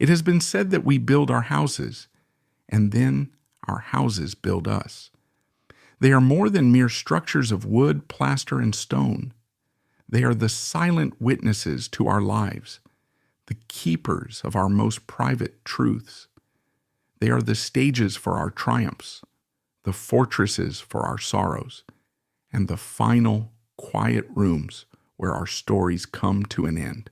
It has been said that we build our houses, and then our houses build us. They are more than mere structures of wood, plaster, and stone. They are the silent witnesses to our lives, the keepers of our most private truths. They are the stages for our triumphs, the fortresses for our sorrows, and the final, quiet rooms where our stories come to an end.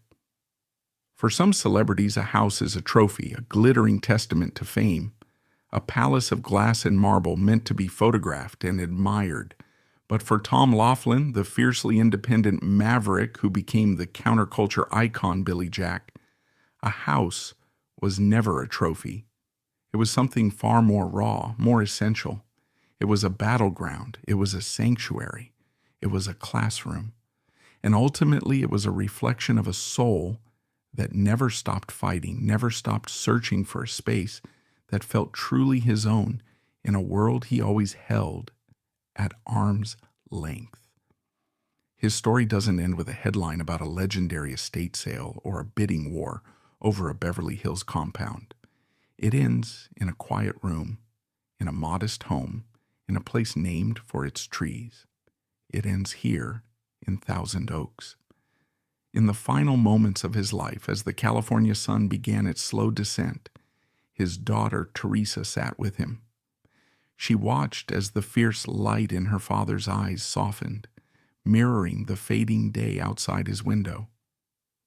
For some celebrities, a house is a trophy, a glittering testament to fame, a palace of glass and marble meant to be photographed and admired. But for Tom Laughlin, the fiercely independent maverick who became the counterculture icon Billy Jack, a house was never a trophy. It was something far more raw, more essential. It was a battleground. It was a sanctuary. It was a classroom. And ultimately, it was a reflection of a soul that never stopped fighting, never stopped searching for a space that felt truly his own in a world he always held at arm's length. His story doesn't end with a headline about a legendary estate sale or a bidding war over a Beverly Hills compound. It ends in a quiet room, in a modest home, in a place named for its trees. It ends here in Thousand Oaks. In the final moments of his life, as the California sun began its slow descent, his daughter Teresa sat with him. She watched as the fierce light in her father's eyes softened, mirroring the fading day outside his window.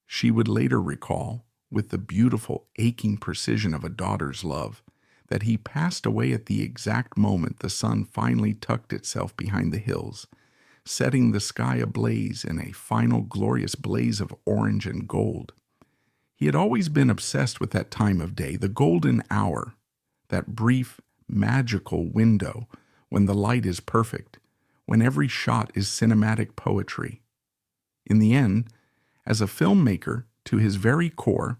She would later recall, with the beautiful, aching precision of a daughter's love, that he passed away at the exact moment the sun finally tucked itself behind the hills, setting the sky ablaze in a final glorious blaze of orange and gold. He had always been obsessed with that time of day, the golden hour, that brief, magical window when the light is perfect, when every shot is cinematic poetry. In the end, as a filmmaker, to his very core,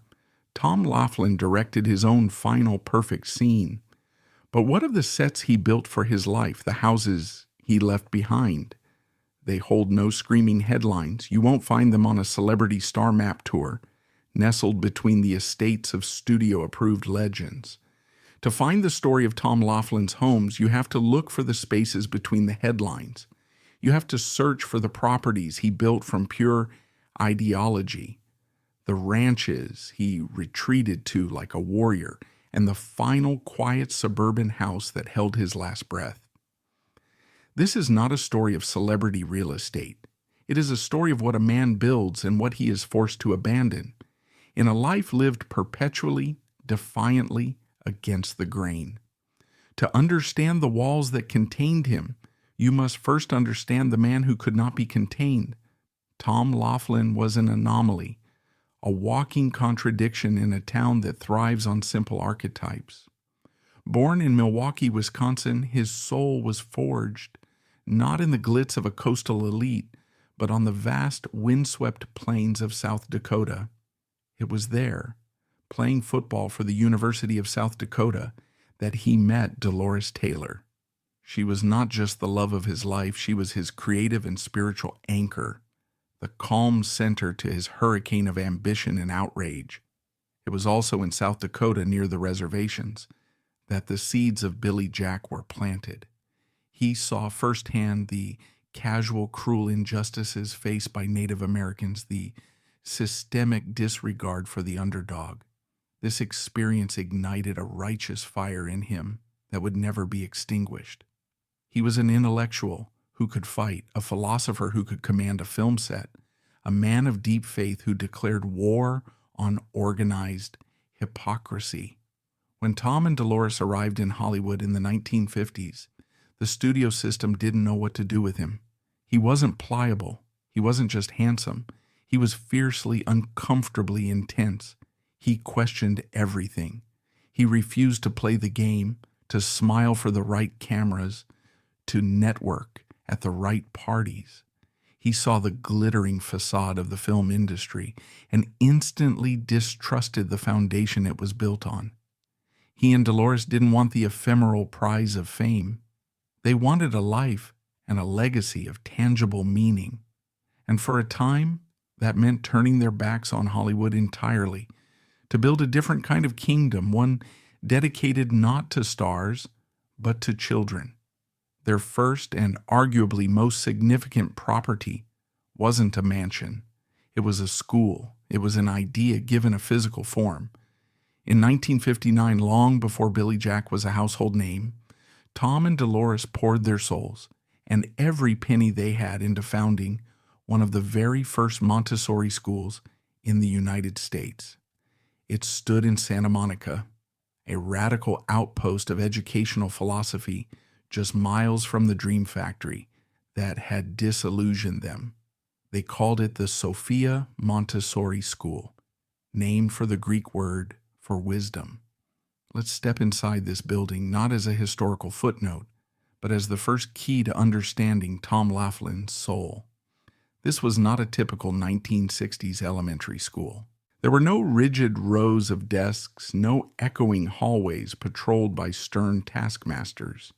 Tom Laughlin directed his own final perfect scene. But what of the sets he built for his life, the houses he left behind? They hold no screaming headlines. You won't find them on a celebrity star map tour, nestled between the estates of studio-approved legends. To find the story of Tom Laughlin's homes, you have to look for the spaces between the headlines. You have to search for the properties he built from pure ideology, the ranches he retreated to like a warrior, and the final quiet suburban house that held his last breath. This is not a story of celebrity real estate. It is a story of what a man builds and what he is forced to abandon, in a life lived perpetually, defiantly, against the grain. To understand the walls that contained him, you must first understand the man who could not be contained. Tom Laughlin was an anomaly, a walking contradiction in a town that thrives on simple archetypes. Born in Milwaukee, Wisconsin, his soul was forged, not in the glitz of a coastal elite, but on the vast, windswept plains of South Dakota. It was there, playing football for the University of South Dakota, that he met Dolores Taylor. She was not just the love of his life, she was his creative and spiritual anchor, the calm center to his hurricane of ambition and outrage. It was also in South Dakota, near the reservations, that the seeds of Billy Jack were planted. He saw firsthand the casual, cruel injustices faced by Native Americans, the systemic disregard for the underdog. This experience ignited a righteous fire in him that would never be extinguished. He was an intellectual who could fight, a philosopher who could command a film set, a man of deep faith who declared war on organized hypocrisy. When Tom and Dolores arrived in Hollywood in the 1950s, the studio system didn't know what to do with him. He wasn't pliable. He wasn't just handsome. He was fiercely, uncomfortably intense. He questioned everything. He refused to play the game, to smile for the right cameras, to network at the right parties. He saw the glittering facade of the film industry and instantly distrusted the foundation it was built on. He and Dolores didn't want the ephemeral prize of fame. They wanted a life and a legacy of tangible meaning. And for a time, that meant turning their backs on Hollywood entirely, to build a different kind of kingdom, one dedicated not to stars, but to children. Their first and arguably most significant property wasn't a mansion. It was a school. It was an idea given a physical form. In 1959, long before Billy Jack was a household name, Tom and Dolores poured their souls and every penny they had into founding one of the very first Montessori schools in the United States. It stood in Santa Monica, a radical outpost of educational philosophy just miles from the dream factory that had disillusioned them. They called it the Sophia Montessori School, named for the Greek word for wisdom. Let's step inside this building not as a historical footnote, but as the first key to understanding Tom Laughlin's soul. This was not a typical 1960s elementary school. There were no rigid rows of desks, no echoing hallways patrolled by stern taskmasters.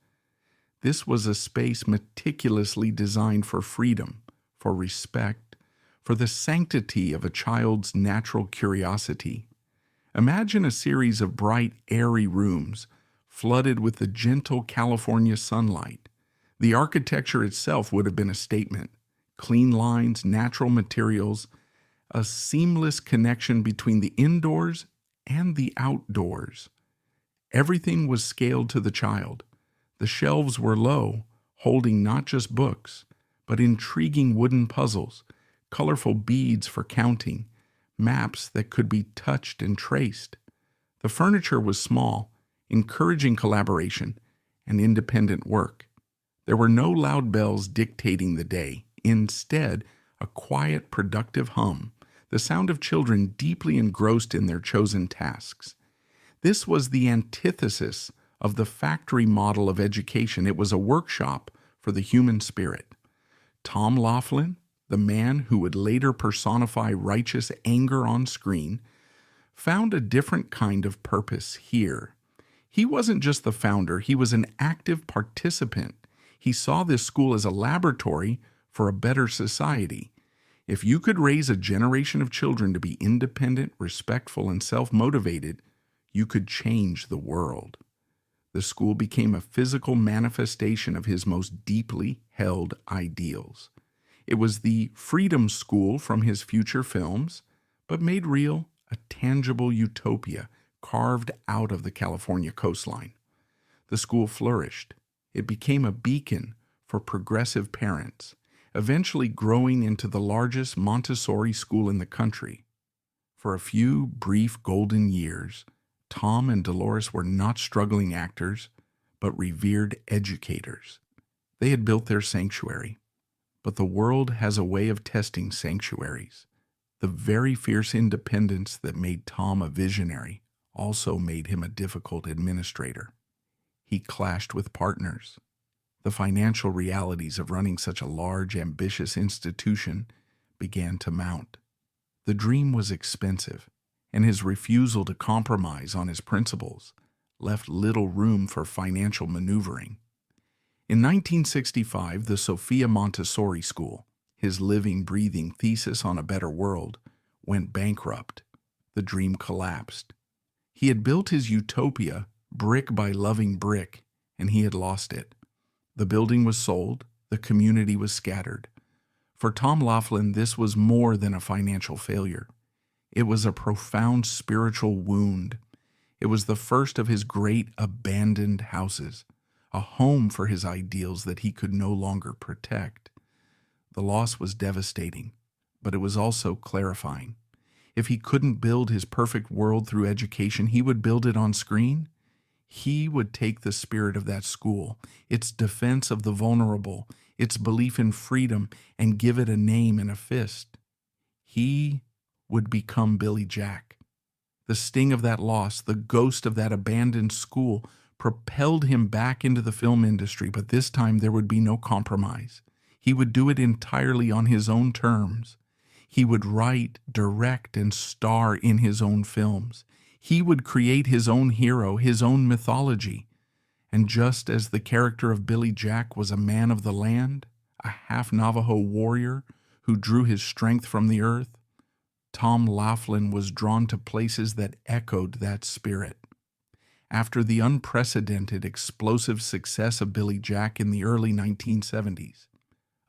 This was a space meticulously designed for freedom, for respect, for the sanctity of a child's natural curiosity. Imagine a series of bright, airy rooms flooded with the gentle California sunlight. The architecture itself would have been a statement. Clean lines, natural materials, a seamless connection between the indoors and the outdoors. Everything was scaled to the child. The shelves were low, holding not just books, but intriguing wooden puzzles, colorful beads for counting, maps that could be touched and traced. The furniture was small, encouraging collaboration and independent work. There were no loud bells dictating the day. Instead, a quiet, productive hum, the sound of children deeply engrossed in their chosen tasks. This was the antithesis of the factory model of education. It was a workshop for the human spirit. Tom Laughlin, the man who would later personify righteous anger on screen, found a different kind of purpose here. He wasn't just the founder, he was an active participant. He saw this school as a laboratory for a better society. If you could raise a generation of children to be independent, respectful, and self-motivated, you could change the world. The school became a physical manifestation of his most deeply held ideals. It was the freedom school from his future films, but made real a tangible utopia carved out of the California coastline. The school flourished. It became a beacon for progressive parents, eventually growing into the largest Montessori school in the country. For a few brief golden years, Tom and Dolores were not struggling actors, but revered educators. They had built their sanctuary. But the world has a way of testing sanctuaries. The very fierce independence that made Tom a visionary also made him a difficult administrator. He clashed with partners. The financial realities of running such a large, ambitious institution began to mount. The dream was expensive, and his refusal to compromise on his principles left little room for financial maneuvering. In 1965, the Sophia Montessori School, his living, breathing thesis on a better world, went bankrupt. The dream collapsed. He had built his utopia brick by loving brick, and he had lost it. The building was sold, the community was scattered. For Tom Laughlin, this was more than a financial failure. It was a profound spiritual wound. It was the first of his great abandoned houses, a home for his ideals that he could no longer protect. The loss was devastating, but it was also clarifying. If he couldn't build his perfect world through education, he would build it on screen. He would take the spirit of that school, its defense of the vulnerable, its belief in freedom, and give it a name and a fist. He would become Billy Jack. The sting of that loss, the ghost of that abandoned school, propelled him back into the film industry, but this time there would be no compromise. He would do it entirely on his own terms. He would write, direct, and star in his own films. He would create his own hero, his own mythology. And just as the character of Billy Jack was a man of the land, a half Navajo warrior who drew his strength from the earth, Tom Laughlin was drawn to places that echoed that spirit. After the unprecedented explosive success of Billy Jack in the early 1970s,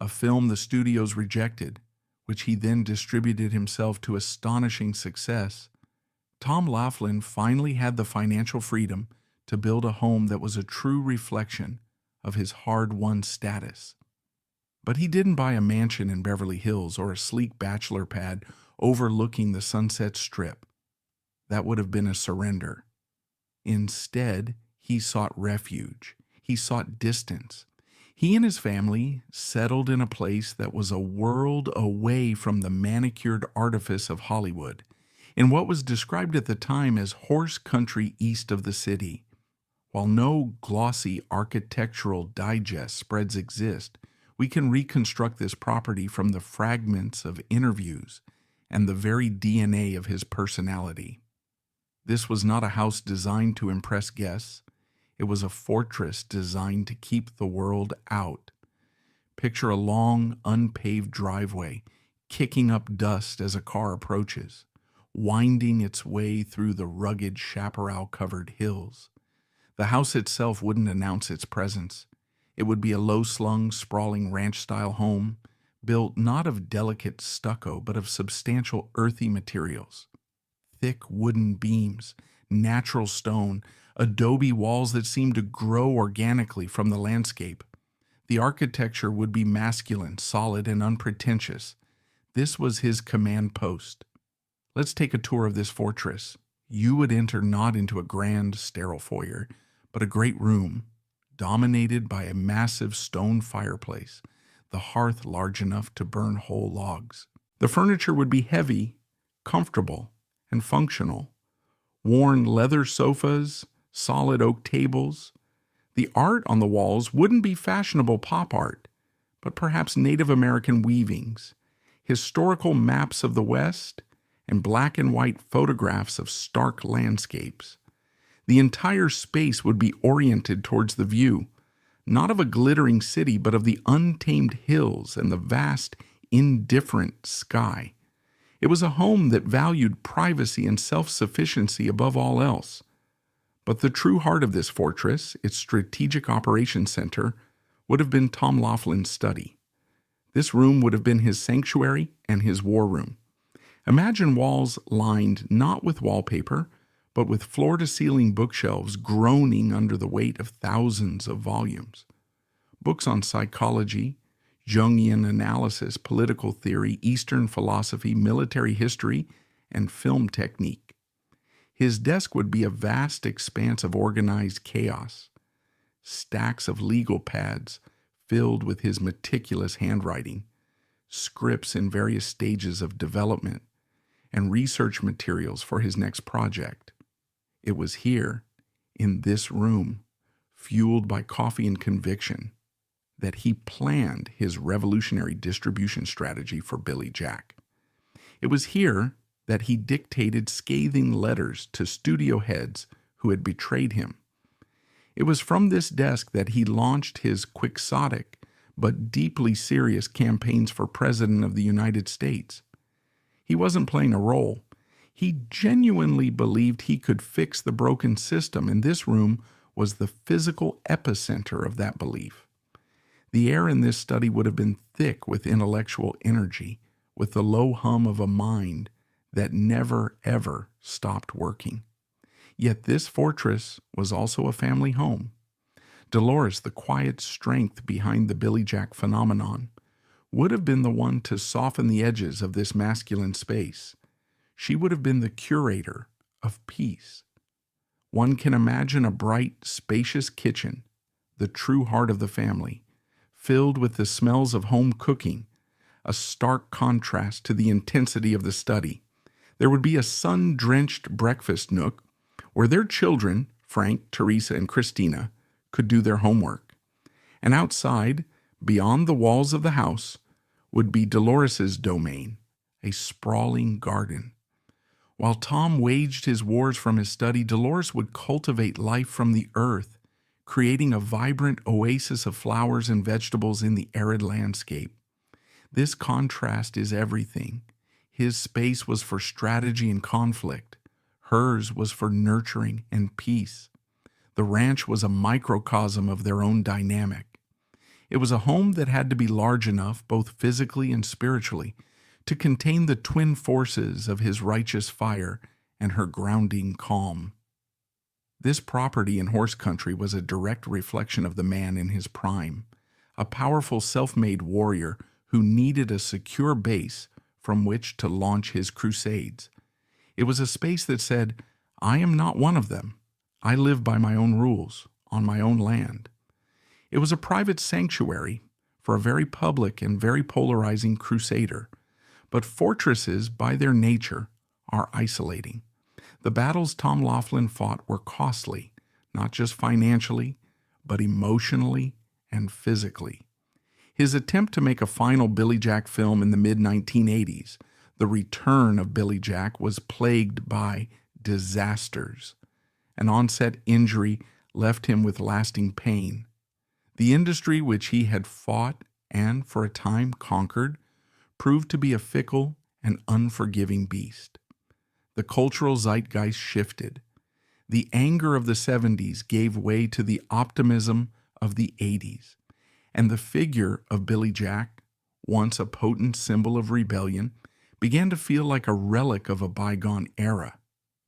a film the studios rejected, which he then distributed himself to astonishing success, Tom Laughlin finally had the financial freedom to build a home that was a true reflection of his hard-won status. But he didn't buy a mansion in Beverly Hills or a sleek bachelor pad overlooking the Sunset Strip. That would have been a surrender. Instead, he sought refuge. He sought distance. He and his family settled in a place that was a world away from the manicured artifice of Hollywood, in what was described at the time as horse country east of the city. While no glossy architectural digest spreads exist, we can reconstruct this property from the fragments of interviews and the very DNA of his personality. This was not a house designed to impress guests. It was a fortress designed to keep the world out. Picture a long, unpaved driveway, kicking up dust as a car approaches, winding its way through the rugged chaparral-covered hills. The house itself wouldn't announce its presence. It would be a low-slung, sprawling ranch-style home, built not of delicate stucco, but of substantial earthy materials. Thick wooden beams, natural stone, adobe walls that seemed to grow organically from the landscape. The architecture would be masculine, solid, and unpretentious. This was his command post. Let's take a tour of this fortress. You would enter not into a grand, sterile foyer, but a great room, dominated by a massive stone fireplace, the hearth large enough to burn whole logs. The furniture would be heavy, comfortable, and functional. Worn leather sofas, solid oak tables. The art on the walls wouldn't be fashionable pop art, but perhaps Native American weavings, historical maps of the West, and black and white photographs of stark landscapes. The entire space would be oriented towards the view, not of a glittering city, but of the untamed hills and the vast, indifferent sky. It was a home that valued privacy and self-sufficiency above all else. But the true heart of this fortress, its strategic operations center, would have been Tom Laughlin's study. This room would have been his sanctuary and his war room. Imagine walls lined not with wallpaper, but with floor-to-ceiling bookshelves groaning under the weight of thousands of volumes. Books on psychology, Jungian analysis, political theory, Eastern philosophy, military history, and film technique. His desk would be a vast expanse of organized chaos. Stacks of legal pads filled with his meticulous handwriting, scripts in various stages of development, and research materials for his next project. It was here, in this room, fueled by coffee and conviction, that he planned his revolutionary distribution strategy for Billy Jack. It was here that he dictated scathing letters to studio heads who had betrayed him. It was from this desk that he launched his quixotic but deeply serious campaigns for President of the United States. He wasn't playing a role. He genuinely believed he could fix the broken system, and this room was the physical epicenter of that belief. The air in this study would have been thick with intellectual energy, with the low hum of a mind that never, ever stopped working. Yet this fortress was also a family home. Dolores, the quiet strength behind the Billy Jack phenomenon, would have been the one to soften the edges of this masculine space. She would have been the curator of peace. One can imagine a bright, spacious kitchen, the true heart of the family, filled with the smells of home cooking, a stark contrast to the intensity of the study. There would be a sun-drenched breakfast nook where their children, Frank, Teresa, and Christina, could do their homework. And outside, beyond the walls of the house, would be Dolores's domain, a sprawling garden. While Tom waged his wars from his study, Dolores would cultivate life from the earth, creating a vibrant oasis of flowers and vegetables in the arid landscape. This contrast is everything. His space was for strategy and conflict. Hers was for nurturing and peace. The ranch was a microcosm of their own dynamic. It was a home that had to be large enough, both physically and spiritually, to contain the twin forces of his righteous fire and her grounding calm. This property in horse country was a direct reflection of the man in his prime, a powerful self-made warrior who needed a secure base from which to launch his crusades. It was a space that said, "I am not one of them. I live by my own rules, on my own land." It was a private sanctuary for a very public and very polarizing crusader. But fortresses, by their nature, are isolating. The battles Tom Laughlin fought were costly, not just financially, but emotionally and physically. His attempt to make a final Billy Jack film in the mid-1980s, The Return of Billy Jack, was plagued by disasters. An onset injury left him with lasting pain. The industry which he had fought and, for a time, conquered proved to be a fickle and unforgiving beast. The cultural zeitgeist shifted. The anger of the 70s gave way to the optimism of the 80s, and the figure of Billy Jack, once a potent symbol of rebellion, began to feel like a relic of a bygone era.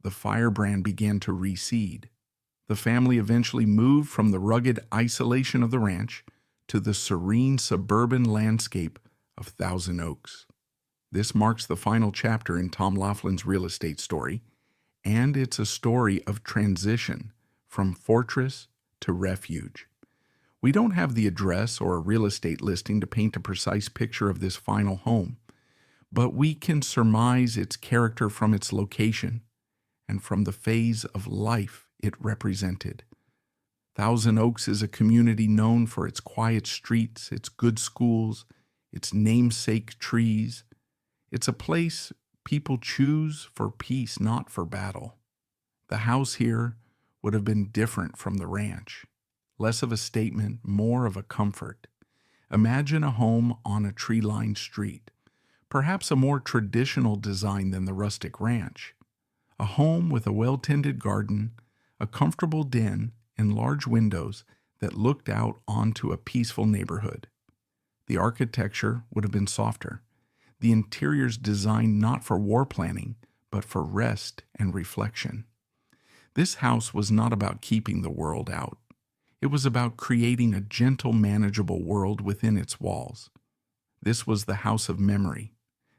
The firebrand began to recede. The family eventually moved from the rugged isolation of the ranch to the serene suburban landscape of Thousand Oaks. This marks the final chapter in Tom Laughlin's real estate story, and it's a story of transition from fortress to refuge. We don't have the address or a real estate listing to paint a precise picture of this final home, but we can surmise its character from its location and from the phase of life it represented. Thousand Oaks is a community known for its quiet streets, its good schools, its namesake trees. It's a place people choose for peace, not for battle. The house here would have been different from the ranch. Less of a statement, more of a comfort. Imagine a home on a tree-lined street, perhaps a more traditional design than the rustic ranch. A home with a well-tended garden, a comfortable den, and large windows that looked out onto a peaceful neighborhood. The architecture would have been softer. The interiors designed not for war planning, but for rest and reflection. This house was not about keeping the world out. It was about creating a gentle, manageable world within its walls. This was the house of memory.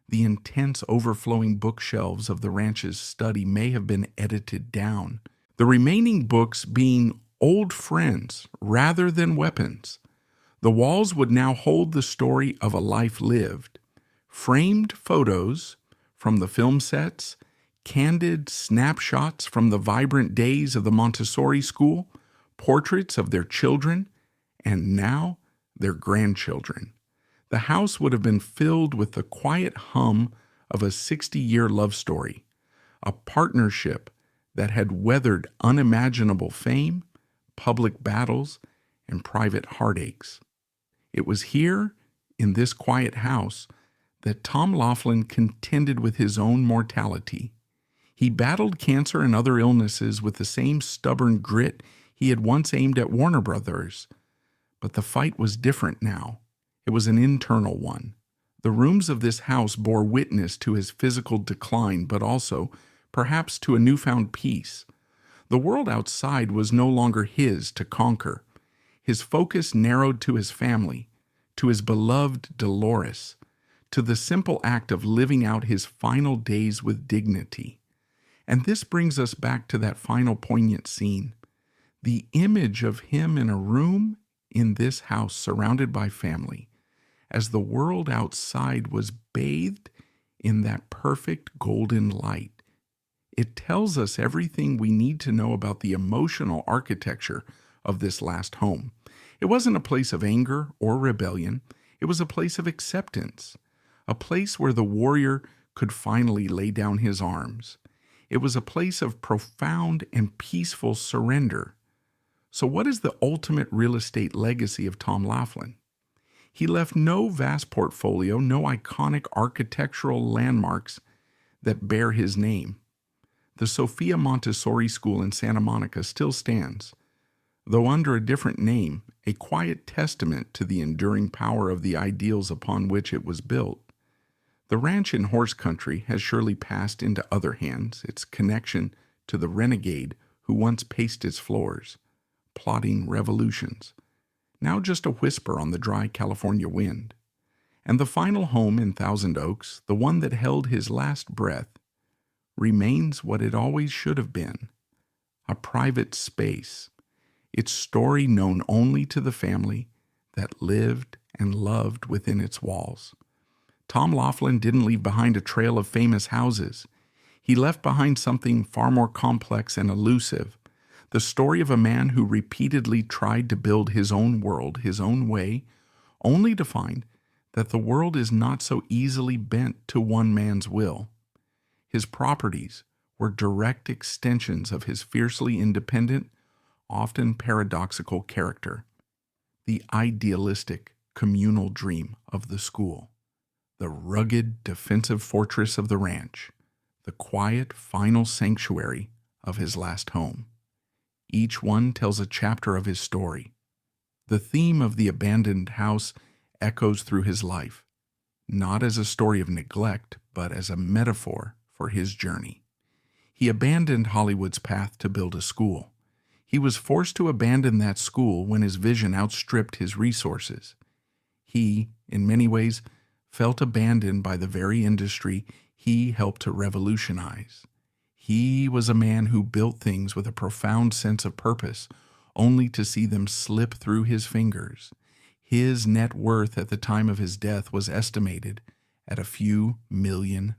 The intense, overflowing bookshelves of the ranch's study may have been edited down, the remaining books being old friends rather than weapons. The walls would now hold the story of a life lived. Framed photos from the film sets, candid snapshots from the vibrant days of the Montessori school, portraits of their children, and now their grandchildren. The house would have been filled with the quiet hum of a 60-year love story, a partnership that had weathered unimaginable fame, public battles, and private heartaches. It was here, in this quiet house, that Tom Laughlin contended with his own mortality. He battled cancer and other illnesses with the same stubborn grit he had once aimed at Warner Brothers. But the fight was different now. It was an internal one. The rooms of this house bore witness to his physical decline, but also, perhaps, to a newfound peace. The world outside was no longer his to conquer. His focus narrowed to his family, to his beloved Dolores, to the simple act of living out his final days with dignity. And this brings us back to that final poignant scene. The image of him in a room in this house surrounded by family, as the world outside was bathed in that perfect golden light. It tells us everything we need to know about the emotional architecture of this last home. It wasn't a place of anger or rebellion. It was a place of acceptance, a place where the warrior could finally lay down his arms. It was a place of profound and peaceful surrender. So what is the ultimate real estate legacy of Tom Laughlin? He left no vast portfolio, no iconic architectural landmarks that bear his name. The Sophia Montessori School in Santa Monica still stands, though under a different name, a quiet testament to the enduring power of the ideals upon which it was built. The ranch in horse country has surely passed into other hands, its connection to the renegade who once paced its floors, plotting revolutions, now just a whisper on the dry California wind. And the final home in Thousand Oaks, the one that held his last breath, remains what it always should have been, a private space, its story known only to the family that lived and loved within its walls. Tom Laughlin didn't leave behind a trail of famous houses. He left behind something far more complex and elusive, the story of a man who repeatedly tried to build his own world, his own way, only to find that the world is not so easily bent to one man's will. His properties were direct extensions of his fiercely independent, often paradoxical character, the idealistic communal dream of the school, the rugged defensive fortress of the ranch, the quiet final sanctuary of his last home. Each one tells a chapter of his story. The theme of the abandoned house echoes through his life, not as a story of neglect, but as a metaphor for his journey. He abandoned Hollywood's path to build a school. He was forced to abandon that school when his vision outstripped his resources. He, in many ways, felt abandoned by the very industry he helped to revolutionize. He was a man who built things with a profound sense of purpose, only to see them slip through his fingers. His net worth at the time of his death was estimated at a few $1 million,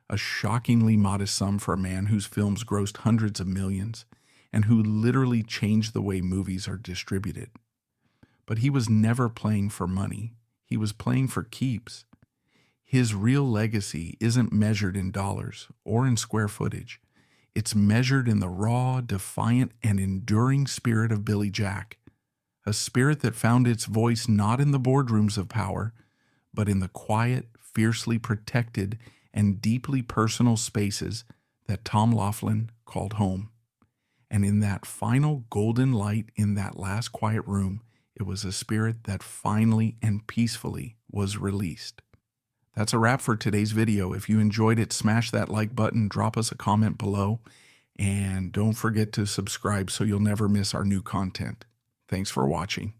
a shockingly modest sum for a man whose films grossed hundreds of millions and who literally changed the way movies are distributed. But he was never playing for money. He was playing for keeps. His real legacy isn't measured in dollars or in square footage. It's measured in the raw, defiant, and enduring spirit of Billy Jack, a spirit that found its voice not in the boardrooms of power, but in the quiet, fiercely protected, and deeply personal spaces that Tom Laughlin called home. And in that final golden light in that last quiet room, it was a spirit that finally and peacefully was released. That's a wrap for today's video. If you enjoyed it, smash that like button, drop us a comment below, and don't forget to subscribe so you'll never miss our new content. Thanks for watching.